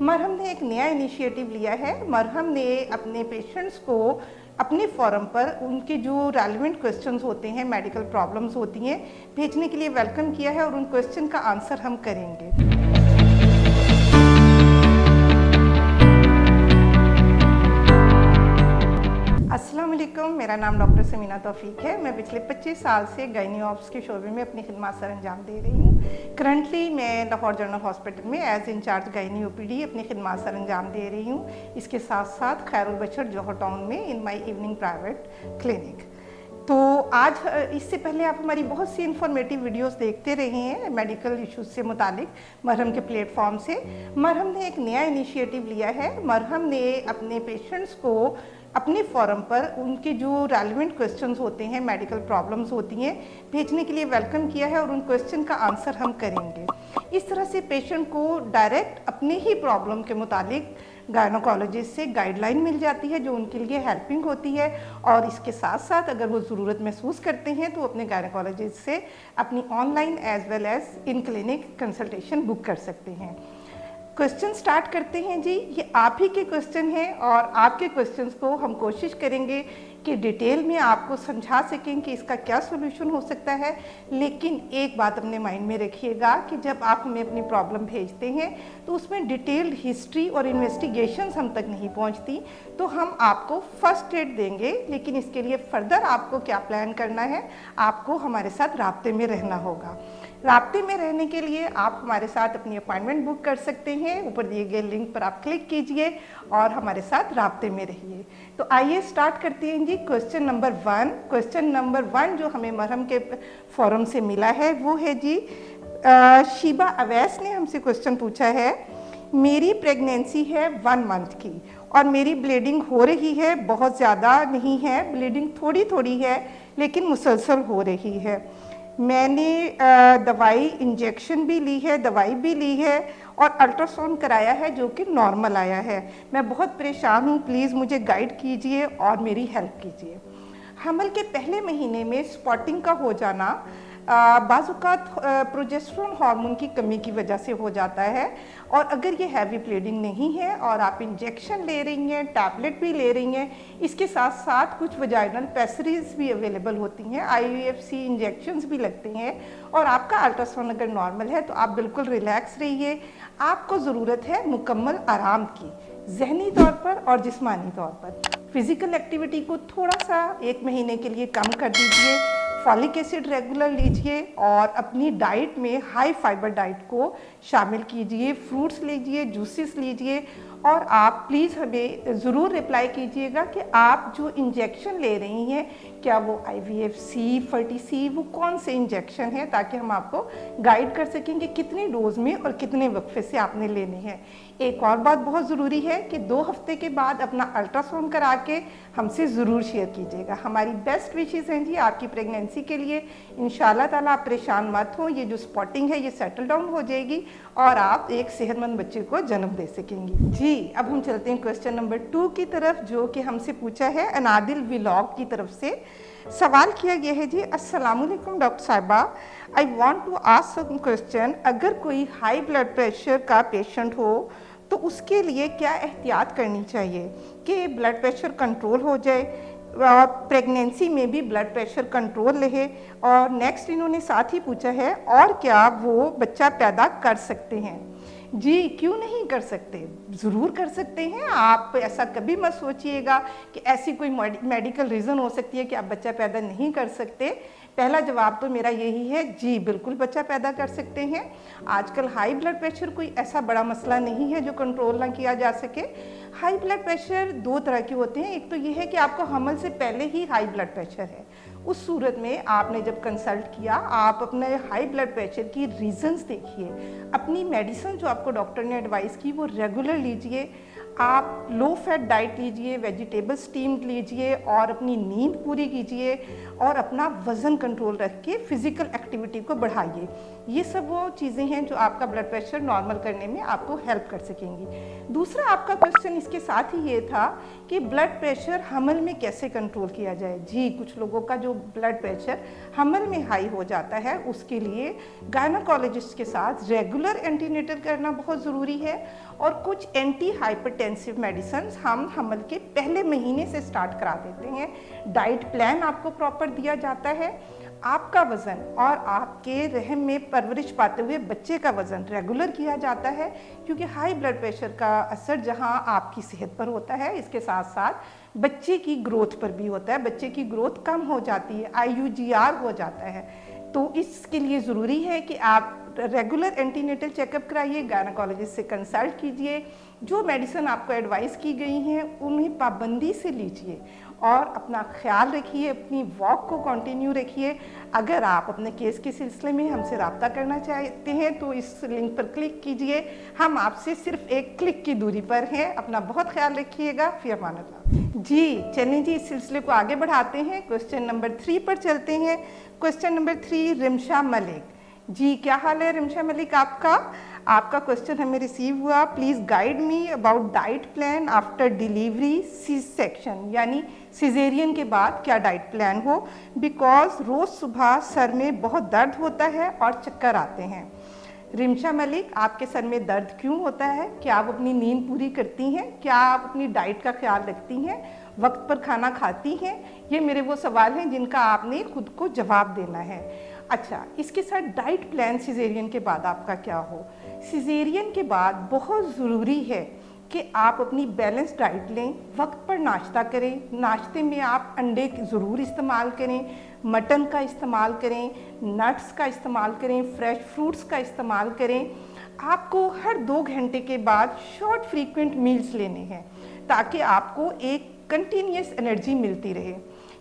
मरहम ने एक नया इनिशिएटिव लिया है। मरहम ने अपने पेशेंट्स को अपने फोरम पर उनके जो रेलिवेंट क्वेश्चंस होते हैं, मेडिकल प्रॉब्लम्स होती हैं, भेजने के लिए वेलकम किया है और उन क्वेश्चन का आंसर हम करेंगे। अस्सलाम वालेकुम, मेरा नाम डॉक्टर समीना तौफीक है। मैं पिछले 25 साल से गायनी ऑप्स के शोबे में अपनी खिदमत सर अंजाम दे रही हूँ। करंटली मैं लाहौर जनरल हॉस्पिटल में एज इंचार्ज गायनी ओपीडी अपनी खिदमत सर अंजाम दे रही हूँ। इसके साथ साथ खैरुल बशर जौहर टाउन में इन माई इवनिंग प्राइवेट क्लिनिक। तो आज इससे पहले आप हमारी बहुत सी इन्फॉर्मेटिव वीडियोस देखते रहे हैं मेडिकल इश्यूज से मुतालिक मरहम के प्लेटफॉर्म से। मरहम ने एक नया इनिशिएटिव लिया है। मरहम ने अपने पेशेंट्स को अपने फोरम पर उनके जो रेलिवेंट क्वेश्चंस होते हैं, मेडिकल प्रॉब्लम्स होती हैं, भेजने के लिए वेलकम किया है और उन क्वेश्चन का आंसर हम करेंगे। इस तरह से पेशेंट को डायरेक्ट अपने ही प्रॉब्लम के मुतालिक गायनोकोलॉजिस्ट से गाइडलाइन मिल जाती है जो उनके लिए हेल्पिंग होती है। और इसके साथ साथ अगर वो ज़रूरत महसूस करते हैं तो अपने गायनोकोलॉजिस्ट से अपनी online as well as in clinic consultation book कर सकते हैं। क्वेश्चन स्टार्ट करते हैं जी। ये आप ही के क्वेश्चन हैं और आपके क्वेश्चंस को हम कोशिश करेंगे कि डिटेल में आपको समझा सकें कि इसका क्या सोल्यूशन हो सकता है। लेकिन एक बात अपने माइंड में रखिएगा कि जब आप हमें अपनी प्रॉब्लम भेजते हैं तो उसमें डिटेल्ड हिस्ट्री और इन्वेस्टिगेशंस हम तक नहीं पहुंचती। तो हम आपको फर्स्ट एड देंगे, लेकिन इसके लिए फर्दर आपको क्या प्लान करना है, आपको हमारे साथ राब्ते में रहना होगा। राब्ते में रहने के लिए आप हमारे साथ अपनी अपॉइंटमेंट बुक कर सकते हैं। ऊपर दिए गए लिंक पर आप क्लिक कीजिए और हमारे साथ राब्ते में रहिए। तो आइए स्टार्ट करते हैं जी। Question number 1। क्वेश्चन नंबर 1 जो हमें मरहम के फोरम से मिला है वो है जी, शीबा अवैस ने हमसे क्वेश्चन पूछा है, मेरी प्रेगनेंसी है 1 मंथ की और मेरी ब्लीडिंग हो रही है, बहुत ज़्यादा नहीं है, ब्लीडिंग थोड़ी थोड़ी है लेकिन मुसलसल हो रही है। मैंने दवाई इंजेक्शन भी ली है, दवाई भी ली है और अल्ट्रासाउंड कराया है जो कि नॉर्मल आया है। मैं बहुत परेशान हूँ, प्लीज़ मुझे गाइड कीजिए और मेरी हेल्प कीजिए। हमल के पहले महीने में स्पॉटिंग का हो जाना बाज़-औक़ात प्रोजेस्टेरोन हार्मोन की कमी की वजह से हो जाता है। और अगर ये हैवी ब्लीडिंग नहीं है और आप इंजेक्शन ले रही हैं, टैबलेट भी ले रही हैं, इसके साथ साथ कुछ वजाइनल पैसरीज भी अवेलेबल होती हैं, IVFC इंजेक्शंस भी लगते हैं और आपका अल्ट्रासाउंड अगर नॉर्मल है तो आप बिल्कुल रिलैक्स रहिए। आपको ज़रूरत है मुकम्मल आराम की, जहनी तौर पर और जिस्मानी तौर पर। फिज़िकल एक्टिविटी को थोड़ा सा 1 महीने के लिए कम कर दीजिए। फॉलिक एसिड रेगुलर लीजिए और अपनी डाइट में हाई फाइबर डाइट को शामिल कीजिए। फ्रूट्स लीजिए, जूसेस लीजिए और आप प्लीज़ हमें ज़रूर रिप्लाई कीजिएगा कि आप जो इंजेक्शन ले रही हैं क्या वो IVFC, फर्टिसी, वो कौन से इंजेक्शन है, ताकि हम आपको गाइड कर सकें कि कितनी डोज में और कितने वक्फे से आपने लेने हैं। एक और बात बहुत ज़रूरी है कि 2 हफ्ते के बाद अपना अल्ट्रासाउंड करा के हमसे ज़रूर शेयर कीजिएगा। हमारी बेस्ट विशेज़ हैं जी आपकी प्रेगनेंसी के लिए। इंशाल्लाह ताला आप परेशान मत हो, ये जो स्पॉटिंग है ये सेटल डाउन हो जाएगी और आप एक सेहतमंद बच्चे को जन्म दे सकेंगी जी। अब हम चलते हैं क्वेश्चन नंबर 2 की तरफ, जो कि हमसे पूछा है अनादिल व्लॉग की तरफ से। सवाल किया गया है जी, अस्सलामुअलैकुम डॉक्टर साहिबा, I want to ask some question. अगर कोई हाई ब्लड प्रेशर का पेशेंट हो तो उसके लिए क्या एहतियात करनी चाहिए कि ब्लड प्रेशर कंट्रोल हो जाए, प्रेगनेंसी में भी ब्लड प्रेशर कंट्रोल रहे। और नेक्स्ट इन्होंने साथ ही पूछा है, और क्या वो बच्चा पैदा कर सकते हैं? जी, क्यों नहीं कर सकते, ज़रूर कर सकते हैं। आप ऐसा कभी मत सोचिएगा कि ऐसी कोई मेडिकल रीज़न हो सकती है कि आप बच्चा पैदा नहीं कर सकते। पहला जवाब तो मेरा यही है, जी बिल्कुल बच्चा पैदा कर सकते हैं। आजकल हाई ब्लड प्रेशर कोई ऐसा बड़ा मसला नहीं है जो कंट्रोल ना किया जा सके। हाई ब्लड प्रेशर 2 तरह के होते हैं। एक तो ये है कि आपको हमल से पहले ही हाई ब्लड प्रेशर है, उस सूरत में आपने जब कंसल्ट किया, आप अपने हाई ब्लड प्रेशर की रीज़न्स देखिए, अपनी मेडिसिन जो आपको डॉक्टर ने एडवाइस की वो रेगुलर लीजिए। आप लो फैट डाइट लीजिए, वेजिटेबल स्टीम्ड लीजिए और अपनी नींद पूरी कीजिए और अपना वज़न कंट्रोल रख के फिज़िकल एक्टिविटी को बढ़ाइए। ये सब वो चीज़ें हैं जो आपका ब्लड प्रेशर नॉर्मल करने में आपको हेल्प कर सकेंगी। दूसरा आपका क्वेश्चन इसके साथ ही ये था कि ब्लड प्रेशर हमल में कैसे कंट्रोल किया जाए। जी, कुछ लोगों का जो ब्लड प्रेशर हमल में हाई हो जाता है, उसके लिए गायनोकोलॉजिस्ट के साथ रेगुलर एंटीनेटल करना बहुत ज़रूरी है और कुछ एंटी हाइपरटेंसिव मेडिसिन हम हमल के पहले महीने से स्टार्ट करा देते हैं। डाइट प्लान आपको प्रॉपर दिया जाता है। आपका वज़न और आपके रहम में परवरिश पाते हुए बच्चे का वज़न रेगुलर किया जाता है, क्योंकि हाई ब्लड प्रेशर का असर जहां आपकी सेहत पर होता है, इसके साथ साथ बच्चे की ग्रोथ पर भी होता है। बच्चे की ग्रोथ कम हो जाती है, IUGR हो जाता है। तो इसके लिए ज़रूरी है कि आप रेगुलर एंटीनेटल चेकअप कराइए, गायनोकोलॉजिस्ट से कंसल्ट कीजिए। जो मेडिसिन आपको एडवाइस की गई हैं उन्हें पाबंदी से लीजिए और अपना ख्याल रखिए, अपनी वॉक को कंटिन्यू रखिए। अगर आप अपने केस के सिलसिले में हमसे रब्ता करना चाहते हैं तो इस लिंक पर क्लिक कीजिए। हम आपसे सिर्फ एक क्लिक की दूरी पर हैं। अपना बहुत ख्याल रखिएगा। फी अमान अल्लाह। जी चलें जी, इस सिलसिले को आगे बढ़ाते हैं। क्वेश्चन नंबर 3 पर चलते हैं। Question number 3, Rimsha Malik. जी, क्या हाल है रिमशा मलिक आपका क्वेश्चन हमें रिसीव हुआ। Please guide me about diet plan after delivery C section, यानी सिजेरियन के बाद क्या डाइट प्लान हो, बिकॉज रोज़ सुबह सर में बहुत दर्द होता है और चक्कर आते हैं। रिमशा मलिक, आपके सर में दर्द क्यों होता है? क्या आप अपनी नींद पूरी करती हैं? क्या आप अपनी डाइट का ख्याल रखती हैं? वक्त पर खाना खाती हैं? ये मेरे वो सवाल हैं जिनका आपने खुद को जवाब देना है। अच्छा, इसके साथ डाइट प्लान सिजेरियन के बाद आपका क्या हो। सिजेरियन के बाद बहुत ज़रूरी है कि आप अपनी बैलेंस डाइट लें, वक्त पर नाश्ता करें। नाश्ते में आप अंडे ज़रूर इस्तेमाल करें, मटन का इस्तेमाल करें, नट्स का इस्तेमाल करें, फ्रेश फ्रूट्स का इस्तेमाल करें। आपको हर 2 घंटे के बाद शॉर्ट फ्रीक्वेंट मील्स लेने हैं ताकि आपको एक कंटिन्यूस एनर्जी मिलती रहे,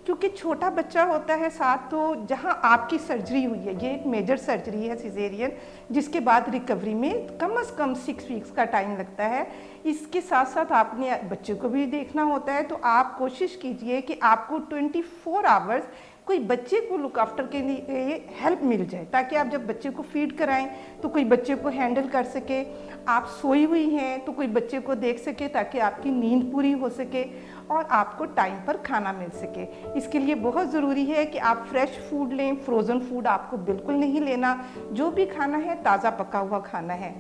क्योंकि छोटा बच्चा होता है साथ। तो जहाँ आपकी सर्जरी हुई है, ये एक मेजर सर्जरी है सिजेरियन, जिसके बाद रिकवरी में कम से कम 6 वीक्स का टाइम लगता है। इसके साथ साथ आपने बच्चे को भी देखना होता है, तो आप कोशिश कीजिए कि आपको 24 आवर्स कोई बच्चे को लुक आफ्टर के लिए हेल्प मिल जाए, ताकि आप जब बच्चे को फीड कराएं तो कोई बच्चे को हैंडल कर सके। आप सोई हुई हैं तो कोई बच्चे को देख सके, ताकि आपकी नींद पूरी हो सके और आपको टाइम पर खाना मिल सके। इसके लिए बहुत ज़रूरी है कि आप फ्रेश फूड लें, फ्रोज़न फूड आपको बिल्कुल नहीं लेना। जो भी खाना है ताज़ा पका हुआ खाना है।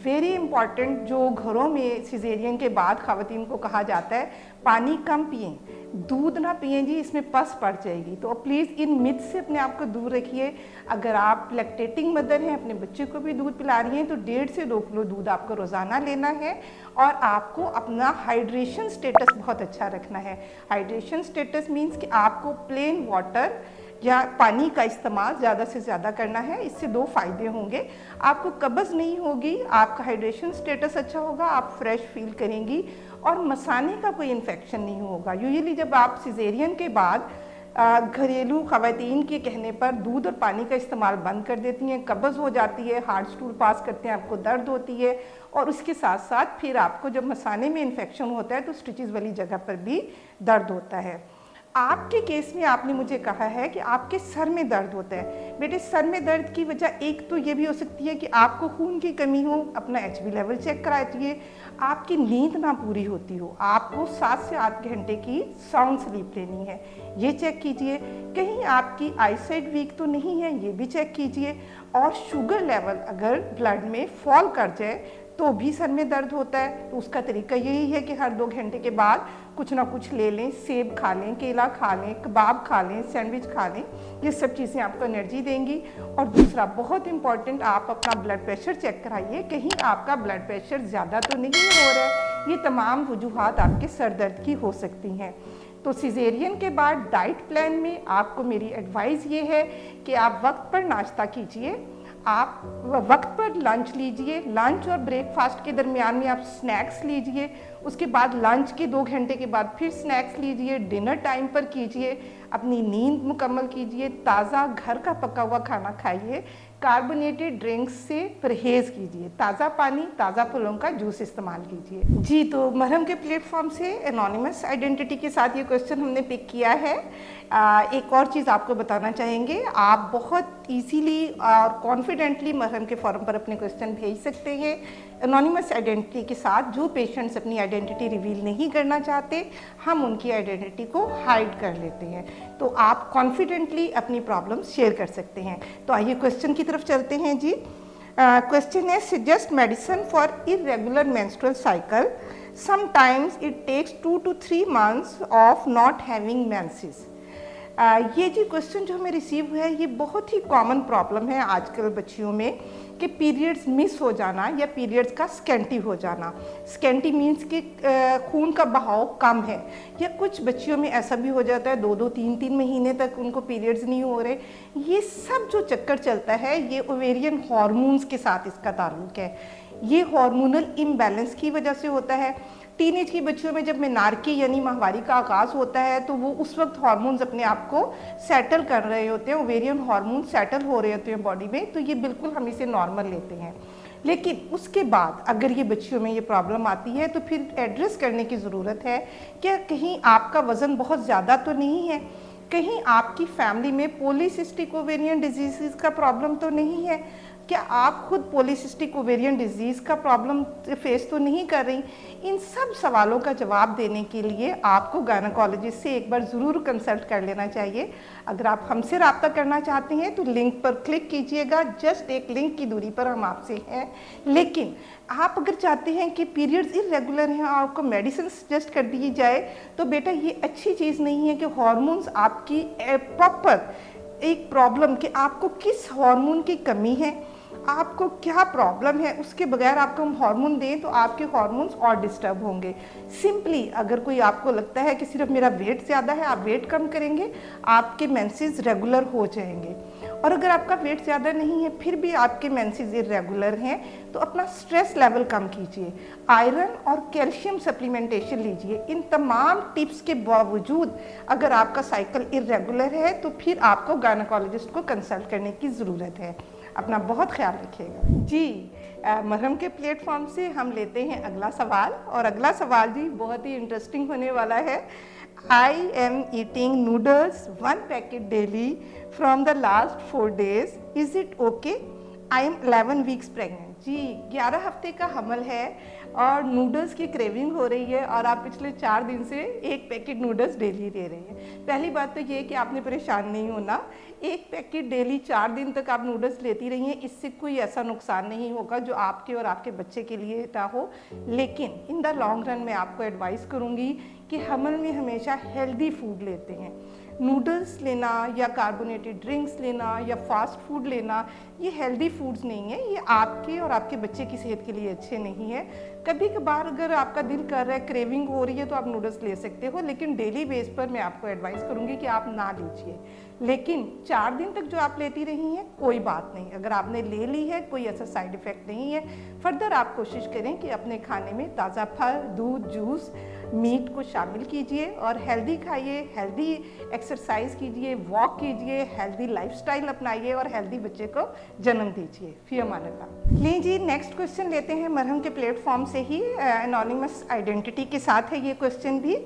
वेरी इंपॉर्टेंट, जो घरों में सिजेरियन के बाद ख़वातीन को कहा जाता है पानी कम पिएं, दूध ना पिएं जी, इसमें पस पड़ जाएगी। तो प्लीज़ इन मिथ से अपने आप को दूर रखिए। अगर आप लैक्टेटिंग मदर हैं, अपने बच्चे को भी दूध पिला रही हैं, तो 1.5 से 2 किलो दूध आपको रोज़ाना लेना है और आपको अपना हाइड्रेशन स्टेटस बहुत अच्छा रखना है। हाइड्रेशन स्टेटस मीन्स कि आपको प्लेन वाटर या पानी का इस्तेमाल ज़्यादा से ज़्यादा करना है। इससे 2 फ़ायदे होंगे, आपको कब्ज़ नहीं होगी, आपका हाइड्रेशन स्टेटस अच्छा होगा, आप फ्रेश फील करेंगी और मसाने का कोई इन्फेक्शन नहीं होगा। यूजुअली जब आप सिजेरियन के बाद घरेलू ख़वातीन के कहने पर दूध और पानी का इस्तेमाल बंद कर देती हैं, कब्ज़ हो जाती है, हार्ड स्टूल पास करते हैं, आपको दर्द होती है और उसके साथ साथ फिर आपको जब मसाने में इन्फेक्शन होता है तो स्टिचेस वाली जगह पर भी दर्द होता है। आपके केस में आपने मुझे कहा है कि आपके सर में दर्द होता है। बेटे, सर में दर्द की वजह एक तो ये भी हो सकती है कि आपको खून की कमी हो, अपना HB लेवल चेक कराइए। आपकी नींद ना पूरी होती हो, आपको 7 से 8 घंटे की साउंड स्लीप लेनी है, ये चेक कीजिए। कहीं आपकी आईसाइट वीक तो नहीं है, ये भी चेक कीजिए। और शुगर लेवल अगर ब्लड में फॉल कर जाए तो भी सर में दर्द होता है। तो उसका तरीका यही है कि हर 2 घंटे के बाद कुछ ना कुछ ले लें, सेब खा लें, केला खा लें, कबाब खा लें, सैंडविच खा लें। ये सब चीज़ें आपको एनर्जी देंगी। और दूसरा बहुत इंपॉर्टेंट, आप अपना ब्लड प्रेशर चेक कराइए, कहीं आपका ब्लड प्रेशर ज़्यादा तो नहीं हो रहा है। ये तमाम वजूहात आपके सर दर्द की हो सकती हैं। तो सिजेरियन के बाद डाइट प्लान में आपको मेरी एडवाइस ये है कि आप वक्त पर नाश्ता कीजिए, आप वक्त पर लंच लीजिए, लंच और ब्रेकफास्ट के दरमियान में आप स्नैक्स लीजिए, उसके बाद लंच के 2 घंटे के बाद फिर स्नैक्स लीजिए, डिनर टाइम पर कीजिए, अपनी नींद मुकम्मल कीजिए, ताज़ा घर का पका हुआ खाना खाइए, कार्बोनेटेड ड्रिंक्स से परहेज़ कीजिए, ताज़ा पानी, ताज़ा फलों का जूस इस्तेमाल कीजिए। जी, तो मरहम के प्लेटफॉर्म से एनोनिमस आइडेंटिटी के साथ ये क्वेश्चन हमने पिक किया है। एक और चीज़ आपको बताना चाहेंगे, आप बहुत इजीली और कॉन्फिडेंटली मरहम के फॉरम पर अपने क्वेश्चन भेज सकते हैं एनोनिमस आइडेंटिटी के साथ। जो पेशेंट्स अपनी आइडेंटिटी रिवील नहीं करना चाहते, हम उनकी आइडेंटिटी को हाइड कर लेते हैं, तो आप कॉन्फिडेंटली अपनी प्रॉब्लम शेयर कर सकते हैं। तो आइए क्वेश्चन की तरफ चलते हैं जी। क्वेश्चन है, suggest medicine for irregular menstrual cycle, sometimes it takes 2 to 3 months of not having menses. ये जी क्वेश्चन जो हमें रिसीव हुआ है, ये बहुत ही कॉमन प्रॉब्लम है आजकल बच्चियों में कि पीरियड्स मिस हो जाना या पीरियड्स का स्कैंटी हो जाना। स्कैंटी मीन्स कि खून का बहाव कम है, या कुछ बच्चियों में ऐसा भी हो जाता है 2-2, 3-3 महीने तक उनको पीरियड्स नहीं हो रहे। ये सब जो चक्कर चलता है, ये ओवेरियन हार्मोन्स के साथ इसका ताल्लुक है। ये हार्मोनल इम्बैलेंस की वजह से होता है। टीनेज की बच्चियों में जब मेनार्की यानी माहवारी का आगाज़ होता है, तो वो उस वक्त हार्मोन्स अपने आप को सेटल कर रहे होते हैं, ओवेरियन हार्मोन सेटल हो रहे होते हैं बॉडी में, तो ये बिल्कुल हम इसे नॉर्मल लेते हैं। लेकिन उसके बाद अगर ये बच्चियों में ये प्रॉब्लम आती है, तो फिर एड्रेस करने की ज़रूरत है कि कहीं आपका वज़न बहुत ज़्यादा तो नहीं है, कहीं आपकी फैमिली में पॉलीसिस्टिक ओवेरियन डिजीज़ का प्रॉब्लम तो नहीं है, क्या आप खुद पॉलीसिस्टिक ओवेरियन डिजीज़ का प्रॉब्लम फेस तो नहीं कर रही। इन सब सवालों का जवाब देने के लिए आपको गायनेकोलॉजिस्ट से एक बार ज़रूर कंसल्ट कर लेना चाहिए। अगर आप हमसे रब्ता करना चाहते हैं तो लिंक पर क्लिक कीजिएगा, जस्ट एक लिंक की दूरी पर हम आपसे हैं। लेकिन आप अगर चाहते हैं कि पीरियड्स इरेगुलर हैं और आपको मेडिसिन सजेस्ट कर दी जाए, तो बेटा ये अच्छी चीज़ नहीं है कि हार्मोन्स आपकी प्रॉपर एक प्रॉब्लम कि आपको किस हार्मोन की कमी है, आपको क्या प्रॉब्लम है, उसके बगैर आपको हम हार्मोन दें तो आपके हार्मोन्स और डिस्टर्ब होंगे। सिंपली अगर कोई आपको लगता है कि सिर्फ मेरा वेट ज़्यादा है, आप वेट कम करेंगे, आपके मेंसेस रेगुलर हो जाएंगे। और अगर आपका वेट ज़्यादा नहीं है फिर भी आपके मेंसेस इरेगुलर हैं, तो अपना स्ट्रेस लेवल कम कीजिए, आयरन और कैल्शियम सप्लीमेंटेशन लीजिए। इन तमाम टिप्स के बावजूद अगर आपका साइकिल इरेगुलर है, तो फिर आपको गायनेकोलॉजिस्ट को कंसल्ट करने की ज़रूरत है। अपना बहुत ख्याल रखिएगा जी। मरहम के प्लेटफॉर्म से हम लेते हैं अगला सवाल, और अगला सवाल जी बहुत ही इंटरेस्टिंग होने वाला है। I am eating noodles 1 packet daily from the last 4 days, is it okay? I am 11 weeks pregnant. जी, 11 हफ्ते का हमल है और नूडल्स की क्रेविंग हो रही है, और आप पिछले 4 दिन से 1 पैकेट नूडल्स डेली ले रही हैं। पहली बात तो ये कि आपने परेशान नहीं होना, 1 पैकेट डेली 4 दिन तक आप नूडल्स लेती रही हैं, इससे कोई ऐसा नुकसान नहीं होगा जो आपके और आपके बच्चे के लिए ना हो। लेकिन इन द लॉन्ग रन मैं आपको एडवाइस करूँगी कि हमल में हमेशा हेल्दी फूड लेते हैं। नूडल्स लेना या कार्बोनेटेड ड्रिंक्स लेना या फास्ट फूड लेना, ये हेल्दी फूड्स नहीं है, ये आपके और आपके बच्चे की सेहत के लिए अच्छे नहीं है। कभी कभार अगर आपका दिल कर रहा है, क्रेविंग हो रही है, तो आप नूडल्स ले सकते हो, लेकिन डेली बेस पर मैं आपको एडवाइस करूँगी कि आप ना लीजिए। लेकिन 4 दिन तक जो आप लेती रही हैं कोई बात नहीं, अगर आपने ले ली है कोई ऐसा साइड इफ़ेक्ट नहीं है। फर्दर आप कोशिश करें कि अपने खाने में ताज़ा फल, दूध, जूस, मीट को शामिल कीजिए और हेल्दी खाइए, हेल्दी एक्सरसाइज कीजिए, वॉक कीजिए, हेल्दी लाइफस्टाइल अपनाइए और हेल्दी बच्चे को जन्म दीजिए। फी अमान अल्लाह। लीजिए नेक्स्ट क्वेश्चन लेते हैं मरहम के प्लेटफॉर्म से ही, एनोनिमस आइडेंटिटी के साथ है ये क्वेश्चन भी।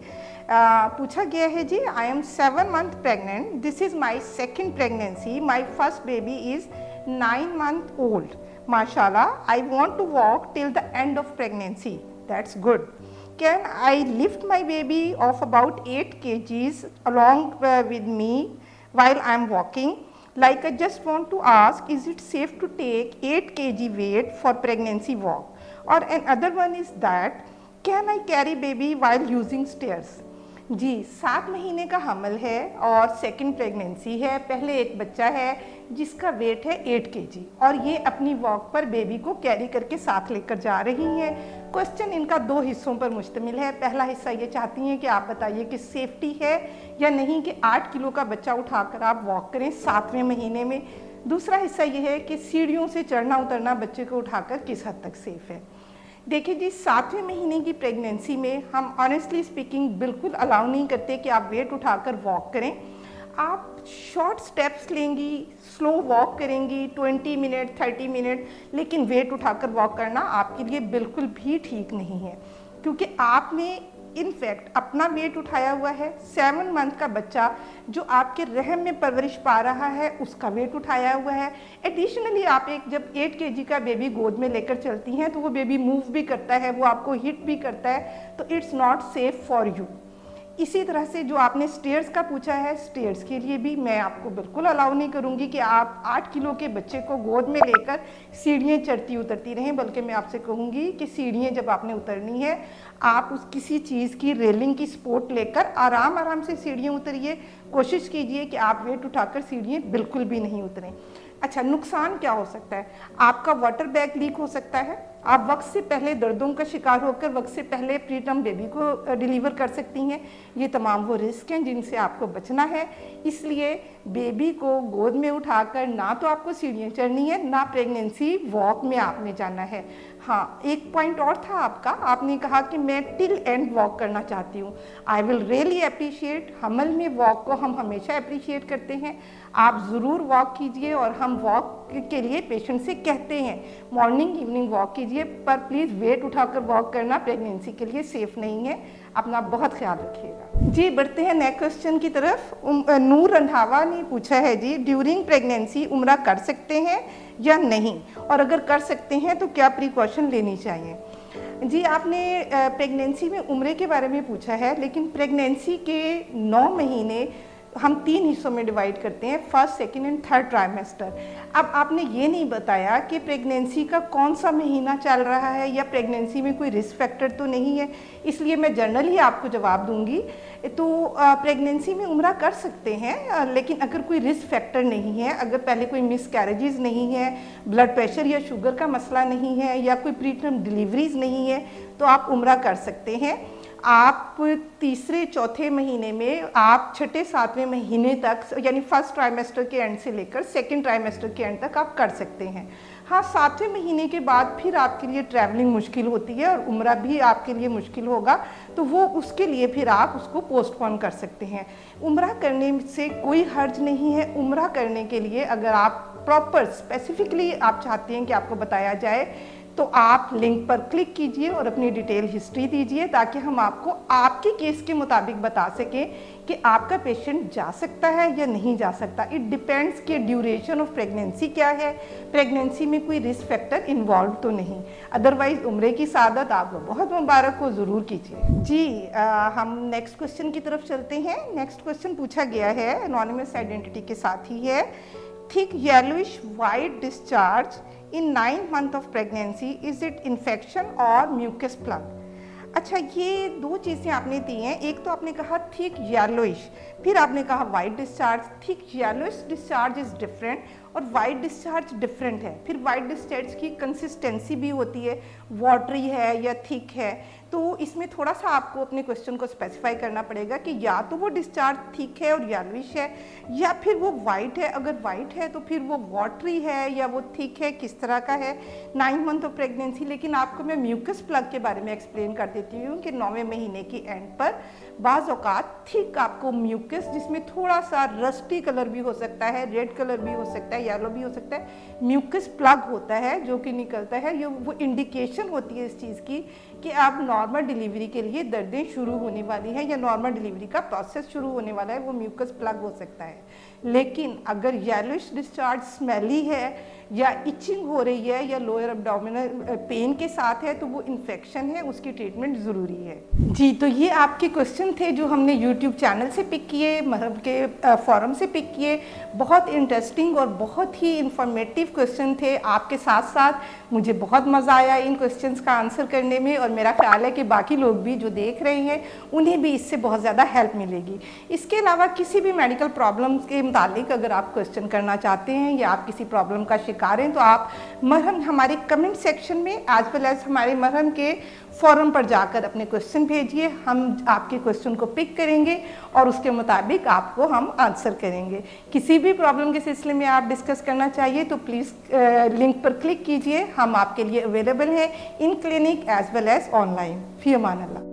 पूछा गया है जी, I am 7 month pregnant, this is my second pregnancy, my first baby is 9 month old, माशाल्लाह, I want to walk till the end of pregnancy, that's good. Can I lift my baby of about 8 kgs along with me while I am walking? Like, I just want to ask, is it safe to take 8 kg weight for pregnancy walk? Or another one is that, can I carry baby while using stairs? जी, 7 महीने का हमल है और second pregnancy है। पहले एक बच्चा है जिसका वेट है 8 kg और ये अपनी वॉक पर बेबी को कैरी करके साथ लेकर जा रही हैं। क्वेश्चन इनका 2 हिस्सों पर मुश्तमिल है। पहला हिस्सा ये चाहती हैं कि आप बताइए कि सेफ्टी है या नहीं कि 8 किलो का बच्चा उठाकर आप वॉक करें 7वें महीने में। दूसरा हिस्सा ये है कि सीढ़ियों से चढ़ना उतरना बच्चे को उठाकर किस हद तक सेफ है। देखिए जी, 7वें महीने की प्रेगनेंसी में हम ऑनेस्टली स्पीकिंग बिल्कुल अलाउ नहीं करते कि आप वेट उठाकर वॉक करें। आप शॉर्ट स्टेप्स लेंगी, स्लो वॉक करेंगी 20 मिनट 30 मिनट, लेकिन वेट उठाकर वॉक करना आपके लिए बिल्कुल भी ठीक नहीं है, क्योंकि आपने इनफैक्ट अपना वेट उठाया हुआ है। 7 मंथ का बच्चा जो आपके रहम में परवरिश पा रहा है उसका वेट उठाया हुआ है। एडिशनली आप जब 8 kg का बेबी गोद में लेकर चलती हैं तो वो बेबी मूव भी करता है, वो आपको हिट भी करता है, तो it's not safe for you. इसी तरह से जो आपने स्टेयर्स का पूछा है, स्टेयर्स के लिए भी मैं आपको बिल्कुल अलाउ नहीं करूंगी कि आप 8 किलो के बच्चे को गोद में लेकर सीढ़ियाँ चढ़ती उतरती रहें, बल्कि मैं आपसे कहूँगी कि सीढ़ियाँ जब आपने उतरनी है आप उस किसी चीज़ की रेलिंग की सपोर्ट लेकर आराम आराम से सीढ़ियाँ उतरिए। कोशिश कीजिए कि आप वेट उठाकर सीढ़ियाँ बिल्कुल भी नहीं उतरें। अच्छा, नुकसान क्या हो सकता है? आपका वाटर बैग लीक हो सकता है, आप वक्त से पहले दर्दों का शिकार होकर वक्त से पहले प्रीटर्म बेबी को डिलीवर कर सकती हैं। ये तमाम वो रिस्क हैं जिनसे आपको बचना है। इसलिए बेबी को गोद में उठाकर ना तो आपको सीढ़ियाँ चढ़नी है, ना प्रेगनेंसी वॉक में आपने जाना है। हाँ, एक पॉइंट और था आपका, आपने कहा कि मैं टिल एंड वॉक करना चाहती हूँ। आई विल रियली अप्रिशिएट, हमल में वॉक को हम हमेशा अप्रिशिएट करते हैं। आप ज़रूर वॉक कीजिए और हम वॉक के लिए पेशेंट से कहते हैं मॉर्निंग इवनिंग वॉक कीजिए, पर प्लीज़ वेट उठाकर वॉक करना प्रेगनेंसी के लिए सेफ़ नहीं है। अपना बहुत ख्याल रखिएगा। जी, बढ़ते हैं नेक्स्ट क्वेश्चन की तरफ। नूर रंधावा ने पूछा है जी, ड्यूरिंग प्रेगनेंसी उम्रा कर सकते हैं या नहीं, और अगर कर सकते हैं तो क्या प्रिकॉशन लेनी चाहिए? जी, आपने प्रेगनेंसी में उम्रे के बारे में पूछा है, लेकिन प्रेगनेंसी के 9 महीने हम 3 हिस्सों में डिवाइड करते हैं, first, second and third trimester. अब आपने ये नहीं बताया कि प्रेगनेंसी का कौन सा महीना चल रहा है या प्रेगनेंसी में कोई रिस्क फैक्टर तो नहीं है, इसलिए मैं जनरली आपको जवाब दूंगी। तो प्रेगनेंसी में उम्रा कर सकते हैं, लेकिन अगर कोई रिस्क फैक्टर नहीं है, अगर पहले कोई मिसकैरेजेस नहीं है, ब्लड प्रेशर या शुगर का मसला नहीं है, या कोई प्रीटर्म डिलीवरीज नहीं है, तो आप उम्रा कर सकते हैं। आप तीसरे चौथे महीने में, आप छठे सातवें महीने तक, यानी फर्स्ट ट्राइमेस्टर के एंड से लेकर सेकंड ट्राइमेस्टर के एंड तक आप कर सकते हैं। हाँ, 7वें महीने के बाद फिर आपके लिए ट्रैवलिंग मुश्किल होती है और उम्रा भी आपके लिए मुश्किल होगा, तो वो उसके लिए फिर आप उसको पोस्टपोन कर सकते हैं। उम्रा करने से कोई हर्ज नहीं है। उम्रा करने के लिए अगर आप प्रॉपर स्पेसिफिकली आप चाहते हैं कि आपको बताया जाए, तो आप लिंक पर क्लिक कीजिए और अपनी डिटेल हिस्ट्री दीजिए, ताकि हम आपको आपके केस के मुताबिक बता सकें कि आपका पेशेंट जा सकता है या नहीं जा सकता। इट डिपेंड्स कि ड्यूरेशन ऑफ प्रेगनेंसी क्या है, प्रेगनेंसी में कोई रिस्क फैक्टर इन्वॉल्व तो नहीं। अदरवाइज उम्रे की सादत आपको बहुत मुबारक हो, ज़रूर कीजिए। जी, हम नेक्स्ट क्वेश्चन की तरफ चलते हैं। नेक्स्ट क्वेश्चन पूछा गया है, एनोनिमस आइडेंटिटी के साथ ही है। Thick yellowish white discharge in 9 month of pregnancy, is it infection or mucus plug? अच्छा, ये 2 चीज़ें आपने दी हैं। एक तो आपने कहा थिक येलोइश, फिर आपने कहा white discharge. Thick yellowish discharge is different और वाइट डिस्चार्ज डिफरेंट है। फिर वाइट डिस्चार्ज की कंसिस्टेंसी भी होती है, वाटरी है या थिक है, तो इसमें थोड़ा सा आपको अपने क्वेश्चन को स्पेसिफाई करना पड़ेगा कि या तो वो डिस्चार्ज थिक है और येलोइश है, या फिर वो वाइट है। अगर वाइट है तो फिर वो वाटरी है या वो थिक है, किस तरह का है। 9 मंथ ऑफ प्रेगनेंसी। लेकिन आपको मैं म्यूकस प्लग के बारे में एक्सप्लेन कर देती हूँ कि 9वें महीने की एंड पर बाज़ औक़ात थिक आपको म्यूकस, जिसमें थोड़ा सा रस्टी कलर भी हो सकता है, रेड कलर भी हो सकता है, येलो भी हो सकता है, म्यूकस प्लग होता है जो कि निकलता है। ये वो इंडिकेशन होती है इस चीज़ की कि आप नॉर्मल डिलीवरी के लिए दर्दें शुरू होने वाली हैं या नॉर्मल डिलीवरी का प्रोसेस शुरू होने वाला है, वो म्यूकस प्लग हो सकता है। लेकिन अगर येलोइश डिस्चार्ज स्मेली है या इचिंग हो रही है या लोअर एब्डोमिनल पेन के साथ है, तो वो इन्फेक्शन है, उसकी ट्रीटमेंट ज़रूरी है। जी, तो ये आपके क्वेश्चन थे जो हमने यूट्यूब चैनल से पिक किए, मरहब के फॉरम से पिक किए। बहुत इंटरेस्टिंग और बहुत ही इंफॉर्मेटिव क्वेश्चन थे। आपके साथ साथ मुझे बहुत मज़ा आया इन क्वेश्चंस का आंसर करने में, और मेरा ख्याल है कि बाकी लोग भी जो देख रहे हैं उन्हें भी इससे बहुत ज़्यादा हेल्प मिलेगी। इसके अलावा किसी भी मेडिकल प्रॉब्लम के मुतालिक अगर आप क्वेश्चन करना चाहते हैं या आप किसी प्रॉब्लम का शिकार हैं, तो आप मरहम हमारे कमेंट सेक्शन में एज वेल एज हमारे मरहम के फोरम पर जाकर अपने क्वेश्चन भेजिए। हम आपके क्वेश्चन को पिक करेंगे और उसके मुताबिक आपको हम आंसर करेंगे। किसी भी प्रॉब्लम के सिलसिले में आप डिस्कस करना चाहिए तो प्लीज़ लिंक पर क्लिक कीजिए। हम आपके लिए अवेलेबल हैं in clinic as well as online. फी अमान अल्लाह।